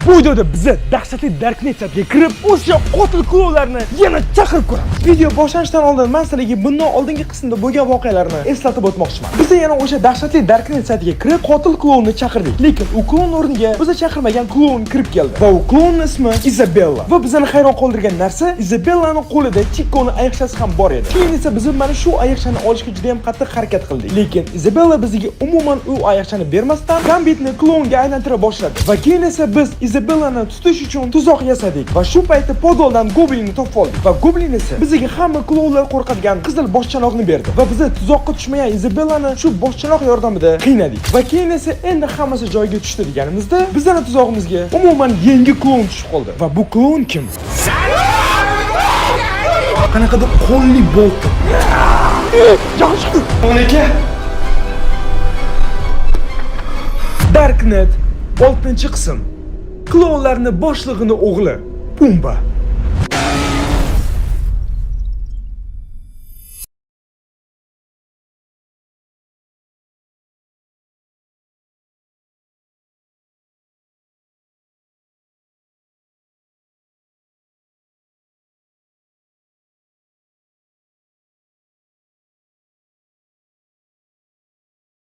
Bu videoda biza dahshatli Darknet saytiga kirib, o'sha qotil klonlarni yana chaqirib ko'ramiz. Video boshlanishidan oldin men sizlarga bundan oldingi qismda bo'lgan voqealarni eslatib o'tmoqchiman. Biz yana o'sha dahshatli Darknet saytiga kirib, qotil klonni chaqirdik. Lekin u klon o'rniga biza chaqirmagan klon kirib keldi. Va u klonning ismi Isabella. Va bizani hayron qoldirgan narsa, Isabellaning qo'lida Chico'ni ayiqchasi ham bor edi. Keyin esa biz mana shu ayiqchani olishga juda ham qattiq harakat qildik. Lekin Isabella bizga umuman u ayiqchani bermasdan Gambitni klonga aylantira boshladi. Va keyin esa biz Isabellani tutish uchun tuzoq yasadik va shu paytda podoldan Goblinni topib oldik. Va Goblin esa bizga hamma klonlar qo'rqadigan qizil boshchanoqni berdi. Va biz tuzoqqa tushmagan Isabellani shu boshchanoq yordamida qiynadik. Va keyin esa endi hammasi joyiga tushdi deganimizda, bizning tuzog'imizga umuman yangi klon tushib qoldi. Va bu klon kim? Qanaqadir qonli bo'ldi. Yaxshi. Onaka. Darknet 6-qism. Klonlarning boshlig'ining o'g'li Pumba.